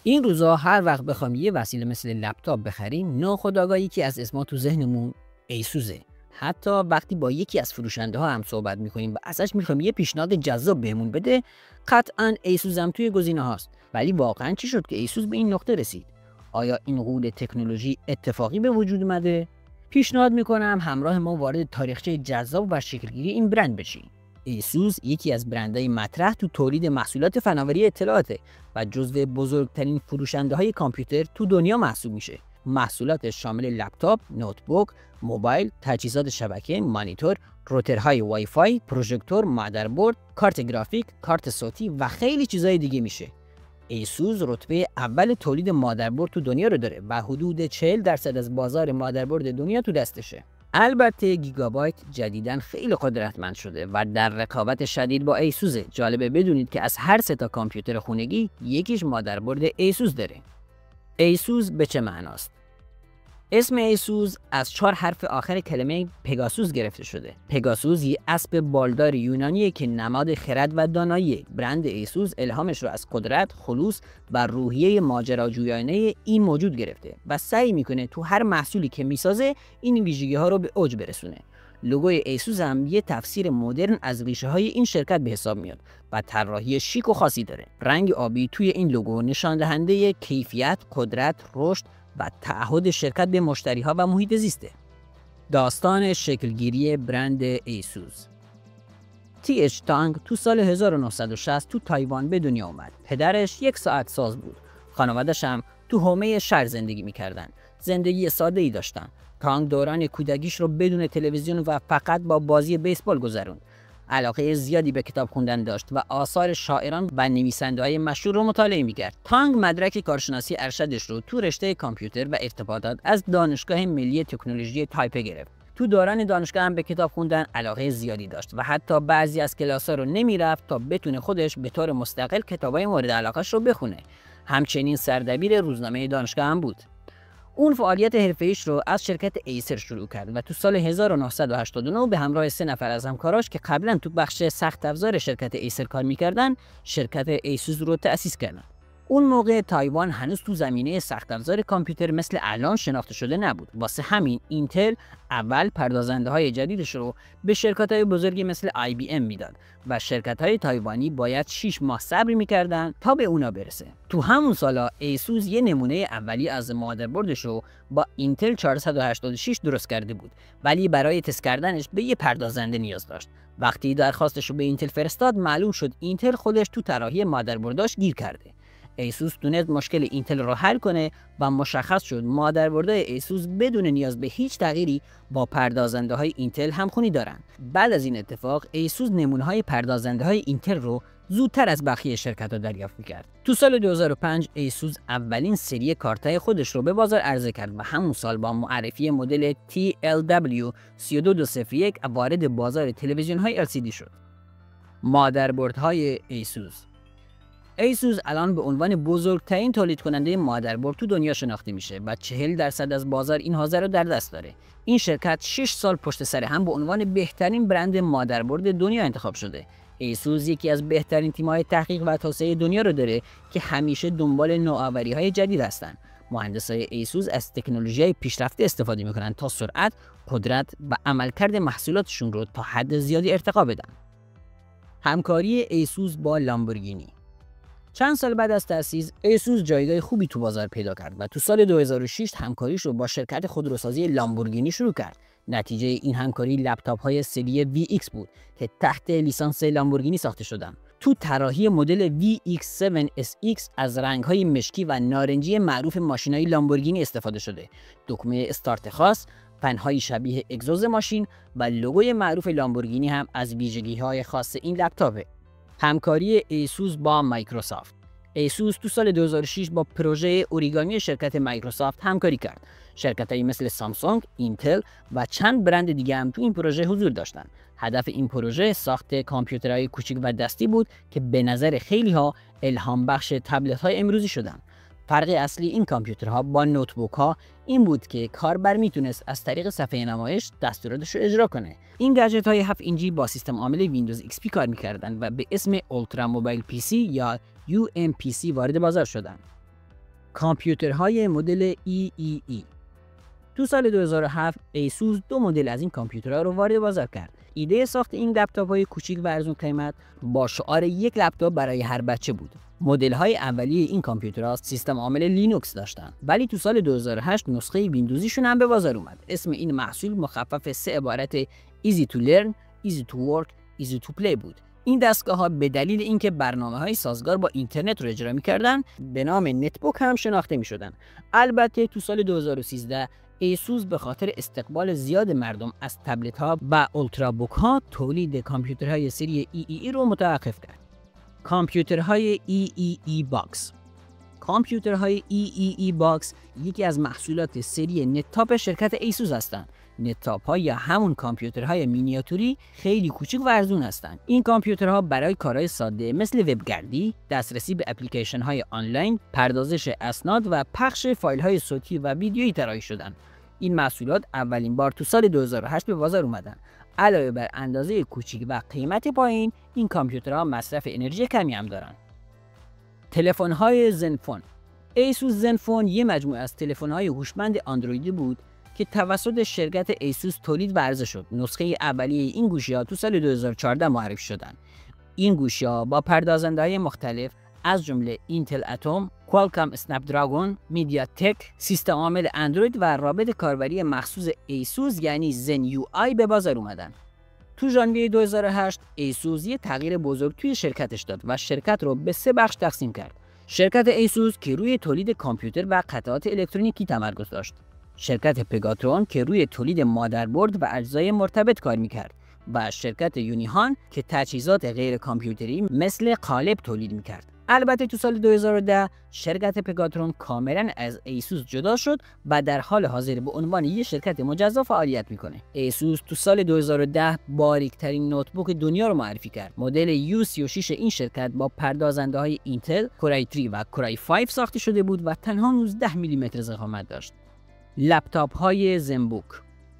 این روزا هر وقت بخوام یه وسیله مثل لپتاپ بخریم، ناخودآگاه یکی از اسما تو ذهنمون ایسوسه. حتی وقتی با یکی از فروشنده ها هم صحبت میکنیم و ازش میخوایم یه پیشنهاد جذاب بهمون بده، قطعاً ایسوس هم توی گزینه هاست. ولی واقعاً چی شد که ایسوس به این نقطه رسید؟ آیا این غول تکنولوژی اتفاقی به وجود اومده؟ پیشنهاد میکنم همراه ما وارد تاریخچه جذاب و شکلگیری این برند بشیم. ایسوس یکی از برندهای مطرح تو تولید محصولات فناوری اطلاعاته و جزو بزرگترین فروشنده‌های کامپیوتر تو دنیا محسوب میشه. محصولاتش شامل لپتاپ، نوتبوک، موبایل، تجهیزات شبکه، مانیتور، روترهای وای فای، پروژکتور، مادربرد، کارت گرافیک، کارت صوتی و خیلی چیزای دیگه میشه. ایسوس رتبه اول تولید مادربرد تو دنیا رو داره و حدود 40% از بازار مادربرد دنیا تو دستشه. البته گیگابایت جدیداً خیلی قدرتمند شده و در رقابت شدید با ایسوس. جالبه بدونید که از هر 3 تا کامپیوتر خونگی یکیش مادربرد ایسوس داره. ایسوس به چه معناست؟ اسم ایسوس از 4 حرف آخر کلمه پگاسوس گرفته شده. پگاسوس یه اسب بالدار یونانیه که نماد خرد و داناییه. برند ایسوس الهامش رو از قدرت، خلوص و روحیه ماجراجویانه این موجود گرفته و سعی میکنه تو هر محصولی که میسازه این ویژگی ها رو به اوج برسونه. لوگوی ایسوس هم یه تفسیر مدرن از ریشه های این شرکت به حساب میاد و طراحی شیک و خاصی داره. رنگ آبی توی این لوگو نشان دهنده کیفیت، قدرت، رشد و تعهد شرکت به مشتری‌ها و محیط زیسته. داستان شکلگیری برند ایسوس. TH تانگ تو سال 1960 تو تایوان به دنیا اومد. پدرش یک ساعت ساز بود. خانواده‌اش هم تو حومه شهر زندگی می‌کردن. زندگی ساده‌ای داشتن. تانگ دوران کودکیش رو بدون تلویزیون و فقط با بازی بیسبال گذروند. علاقه زیادی به کتاب خوندن داشت و آثار شاعران و نویسنده‌های مشهور رو مطالعه می‌کرد. تانگ مدرک کارشناسی ارشدش رو تو رشته کامپیوتر و ارتباطات از دانشگاه ملی تکنولوژی تایپه گرفت. تو دوران دانشگاه هم به کتاب خوندن علاقه زیادی داشت و حتی بعضی از کلاس‌ها رو نمی‌رفت تا بتونه خودش به طور مستقل کتابای مورد علاقه‌اش رو بخونه. همچنین سردبیر روزنامه دانشگاه هم بود. اون فعالیت حرفه‌ایش رو از شرکت ایسر شروع کرد و تو سال 1989 به همراه 3 نفر از همکاراش که قبلا تو بخش سخت افزار شرکت ایسر کار می‌کردن، شرکت ایسوس رو تأسیس کردن. اون موقع تایوان هنوز تو زمینه سخت افزار کامپیوتر مثل الان شناخته شده نبود. واسه همین اینتل اول پردازنده‌های جدیدش رو به شرکت‌های بزرگی مثل IBM میداد و شرکت‌های تایوانی باید 6 ماه صبر می‌کردن تا به اونا برسه. تو همون سالا ایسوس یه نمونه اولی از مادربردش رو با اینتل 486 درست کرده بود، ولی برای تست کردنش به یه پردازنده نیاز داشت. وقتی درخواستش رو به اینتل فرستاد، معلوم شد اینتل خودش تو طراحی مادربرداش گیر کرده. ایسوس تونست مشکل اینتل رو حل کنه و مشخص شد مادربردهای ایسوس بدون نیاز به هیچ تغییری با پردازنده های اینتل همخونی دارن. بعد از این اتفاق ایسوس نمونه های پردازنده های اینتل رو زودتر از بقیه شرکت‌ها دریافت می‌کرد. تو سال 2005 ایسوس اولین سری کارتای خودش رو به بازار عرضه کرد و همون سال با معرفی مدل TLW 32201 وارد بازار تلویزیون‌های LCD شد. مادربردهای ایسوس. ایسوس الان به عنوان بزرگترین تولید کننده مادربرد تو دنیا شناخته میشه و 40% از بازار این حوزه رو در دست داره. این شرکت 6 سال پشت سر هم به عنوان بهترین برند مادربرد دنیا انتخاب شده. ایسوس یکی از بهترین تیم‌های تحقیق و توسعه دنیا رو داره که همیشه دنبال نوآوری‌های جدید هستن. مهندسای ایسوس از تکنولوژی‌های پیشرفته استفاده میکنن تا سرعت، قدرت و عملکرد محصولاتشون رو تا حد زیادی ارتقا بدن. همکاری ایسوس با لامبورگینی. چند سال بعد از تأسیس، ایسوس جایگاه خوبی تو بازار پیدا کرد و تو سال 2006 همکاریش رو با شرکت خودروسازی لامبورگینی شروع کرد. نتیجه این همکاری لپتاپ‌های سری VX بود که تحت لیسانس لامبورگینی ساخته شدند. تو طراحی مدل VX7SX از رنگ‌های مشکی و نارنجی معروف ماشین‌های لامبورگینی استفاده شده. دکمه استارت خاص، فن‌های شبیه اگزوز ماشین و لوگوی معروف لامبورگینی هم از ویژگی‌های خاص این لپتاپه. همکاری ایسوس با مایکروسافت. ایسوس تو سال 2006 با پروژه اوریگامی شرکت مایکروسافت همکاری کرد. شرکت‌هایی مثل سامسونگ، اینتل و چند برند دیگه هم تو این پروژه حضور داشتن. هدف این پروژه ساخت کامپیوترهای کوچک و دستی بود که به نظر خیلی‌ها الهام بخش تبلت‌های امروزی شدن. فرق اصلی این کامپیوترها با نوتبوک‌ها این بود که کاربر میتونست از طریق صفحه نمایش دستوراتش رو اجرا کنه. این گجت‌های 7 اینچی با سیستم عامل ویندوز XP کار می‌کردند و به اسم اولترا موبایل PC یا UMPC وارد بازار شدند. کامپیوترهای مدل EEE. تو سال 2007 ایسوس 2 مدل از این کامپیوترها رو وارد بازار کرد. ایده ساخت این لپتاپ‌های کوچیک و ارزون قیمت با شعار یک لپتاپ برای هر بچه بود. مدل‌های اولیه این کامپیوترها سیستم عامل لینوکس داشتن، ولی تو سال 2008 نسخه ویندوزیشون هم به بازار اومد. اسم این محصول مخفف 3 عبارت Easy to Learn, Easy to Work, Easy to Play بود. این دستگاه‌ها به دلیل اینکه برنامه‌های سازگار با اینترنت رو اجرا می‌کردن، به نام نتبوک هم شناخته می‌شدن. البته تو سال 2013 ایسوس به خاطر استقبال زیاد مردم از تبلت‌ها و اولترابوک‌ها تولید کامپیوترهای سری EEE رو متوقف کرد. کامپیوترهای EEE باکس. کامپیوترهای EEE باکس یکی از محصولات سری نتاپ شرکت ایسوس هستند. نتاپ‌ها یا همون کامپیوترهای مینیاتوری خیلی کوچک و ارزون هستند. این کامپیوترها برای کارهای ساده مثل وبگردی، دسترسی به اپلیکیشن‌های آنلاین، پردازش اسناد و پخش فایل‌های صوتی و ویدیویی طراحی شدند. این محصولات اولین بار تو سال 2008 به بازار اومدن. علاوه بر اندازه کوچیک و قیمت پایین، این کامپیوترها مصرف انرژی کمی هم دارن. تلفن‌های زنفون. ایسوس زنفون یه مجموعه از تلفن‌های هوشمند اندرویدی بود که توسط شرکت ایسوس تولید و عرضه شد. نسخه اولیه این گوشی‌ها تو سال 2014 معرفی شدن. این گوشی‌ها با پردازنده‌های مختلف از جمله اینتل اتم، کوالکام اسنپ دراگون، میدیاتک، سیستم عامل اندروید و رابط کاربری مخصوص ایسوس یعنی زن یو آی به بازار اومدن. تو ژانویه 2008 ایسوس یه تغییر بزرگ توی شرکتش داد و شرکت رو به 3 بخش تقسیم کرد. شرکت ایسوس که روی تولید کامپیوتر و قطعات الکترونیکی تمرکز داشت. شرکت پگاترون که روی تولید مادربرد و اجزای مرتبط کار میکرد و شرکت یونیهان که تجهیزات غیر کامپیوتری مثل قالب تولید میکرد. البته تو سال 2010 شرکت پگاترون کاملا از ایسوس جدا شد و در حال حاضر به عنوان یک شرکت مجزا فعالیت میکنه. ایسوس تو سال 2010 باریکترین نوتبوک دنیا رو معرفی کرد. مدل U36 این شرکت با پردازنده‌های اینتل، کورای 3 و کورای 5 ساخته شده بود و تنها 19 میلیمتر ضخامت داشت. لپتاپ‌های زنبوک.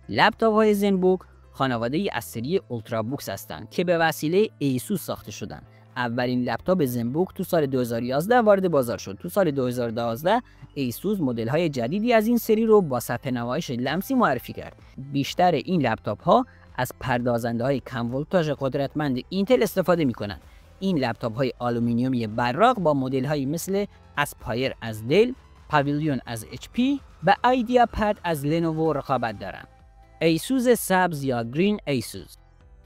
لپتاپ‌های زنبوک خانواده‌ای از سری اولترابوکس هستند که به وسیله ایسوس ساخته شدند. اولین لپتاپ زنبوک تو سال 2011 وارد بازار شد. تو سال 2012 ایسوس مدل‌های جدیدی از این سری رو با سطح نمایش لمسی معرفی کرد. بیشتر این لپتاپ‌ها از پردازنده‌های کم ولتاژ قدرتمند اینتل استفاده می‌کنند. این لپتاپ‌های آلومینیومی براق با مدل‌هایی مثل اسپایر از دل، پاویلیون از HP و ایدیا پد از لنوو رقابت دارند. ایسوس سبز یا گرین ایسوس.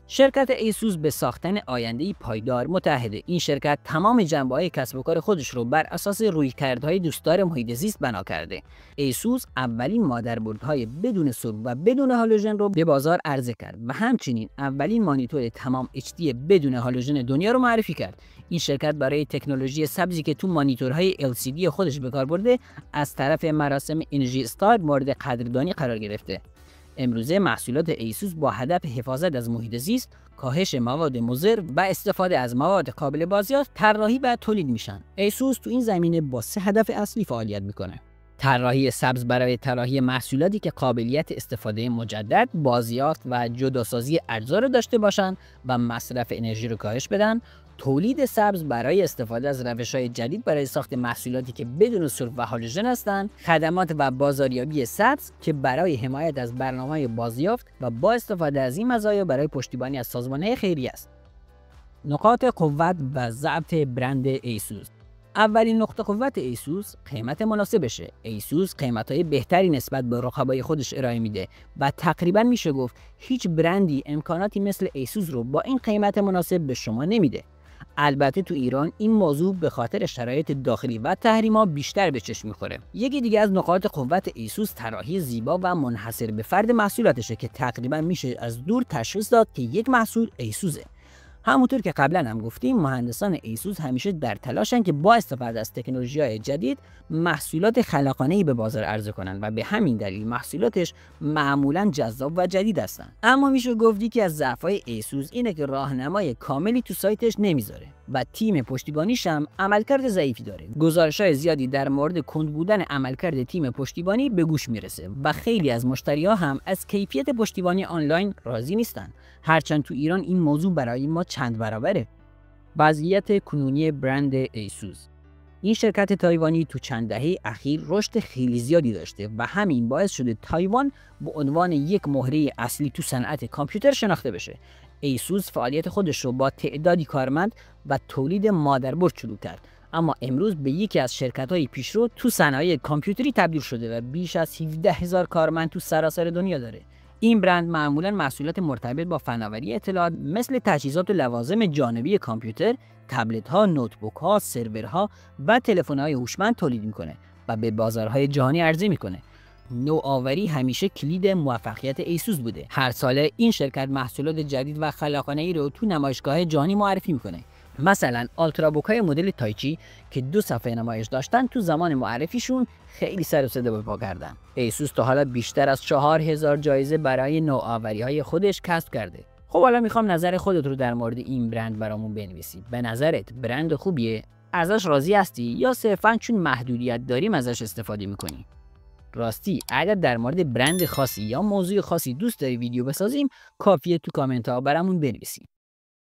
شرکت ایسوس به ساختن آینده‌ای پایدار متحده. این شرکت تمام جنبه‌های کسب و کار خودش رو بر اساس رویکردهای دوستدار محیط زیست بنا کرده. ایسوس اولین مادربردهای بدون سرب و بدون هالوژن رو به بازار عرضه کرد و همچنین اولین مانیتور تمام HD بدون هالوژن دنیا رو معرفی کرد. این شرکت برای تکنولوژی سبزی که تو مانیتورهای LCD خودش به کار برده، از طرف مراسم انرژی استار مورد قدردانی قرار گرفته. امروزه محصولات ایسوس با هدف حفاظت از محیط زیست، کاهش مواد مضر و استفاده از مواد قابل بازیافت طراحی و تولید میشن. ایسوس تو این زمینه با 3 هدف اصلی فعالیت میکنه. طراحی سبز برای طراحی محصولاتی که قابلیت استفاده مجدد، بازیافت و جداسازی اجزا رو داشته باشن و مصرف انرژی رو کاهش بدن. تولید سبز برای استفاده از روش‌های جدید برای ساخت محصولاتی که بدون سرب و هالوژن هستند. خدمات و بازاریابی سبز که برای حمایت از برنامه‌های بازیافت و با استفاده از این مزایا برای پشتیبانی از سازمان‌های خیریه است. نقاط قوت و ضعف برند ایسوس. اولین نقطه قوت ایسوس قیمت مناسبشه. ایسوس قیمت‌های بهتری نسبت به رقبای خودش ارائه میده و تقریبا میشه گفت هیچ برندی امکاناتی مثل ایسوس رو با این قیمت مناسب به شما نمیده. البته تو ایران این موضوع به خاطر شرایط داخلی و تحریما بیشتر به چشم میخوره. یکی دیگه از نقاط قوت ایسوس طراحی زیبا و منحصر به فرد محصولاتشه که تقریبا میشه از دور تشخیص داد که یک محصول ایسوسه. همونطور که قبلا هم گفتیم، مهندسان ایسوس همیشه در تلاشن که با استفاده از تکنولوژی‌های جدید محصولات خلاقانه‌ای به بازار عرضه کنن و به همین دلیل محصولاتش معمولاً جذاب و جدید هستن. اما میشه گفت که از ضعف‌های ایسوس اینه که راهنمای کاملی تو سایتش نمیذاره و تیم پشتیبانیش هم عملکرد ضعیفی داره. گزارش‌های زیادی در مورد کند بودن عملکرد تیم پشتیبانی به گوش میرسه و خیلی از مشتری‌ها هم از کیفیت پشتیبانی آنلاین راضی نیستن. هرچند تو ایران این موضوع برای ما چند برابره. وضعیت کنونی برند ایسوس. این شرکت تایوانی تو چند دهه اخیر رشد خیلی زیادی داشته و همین باعث شده تایوان به عنوان یک مهره اصلی تو صنعت کامپیوتر شناخته بشه. ایسوس فعالیت خودش رو با تعدادی کارمند و تولید مادربرد شروع کرد، اما امروز به یکی از شرکت‌های پیشرو تو صنایع کامپیوتری تبدیل شده و بیش از 17,000 کارمند تو سراسر دنیا داره. این برند معمولاً محصولات مرتبط با فناوری اطلاعات مثل تجهیزات و لوازم جانبی کامپیوتر، تبلت‌ها، نوتبوک‌ها، سرورها و تلفن‌های هوشمند تولید می‌کنه و به بازارهای جهانی عرضه می‌کنه. نوآوری همیشه کلید موفقیت ایسوس بوده. هر ساله این شرکت محصولات جدید و خلاقانه‌ای رو تو نمایشگاه جهانی معرفی می‌کنه. مثلا آلترابوک‌های مدل تایچی که 2 صفحه نمایش داشتن تو زمان معرفیشون خیلی سر و صدا به پا کردن. ایسوس تا حالا بیشتر از 4000 جایزه برای نوآوری‌های خودش کسب کرده. خب حالا میخوام نظر خودت رو در مورد این برند برامون بنویسی. به نظرت برند خوبیه؟ ازش راضی هستی یا صرفاً چون محدودیت داریم ازش استفاده میکنی؟ راستی اگر در مورد برند خاصی یا موضوع خاصی دوست داری ویدیو بسازیم، کافیه تو کامنت ها برامون بنویسی.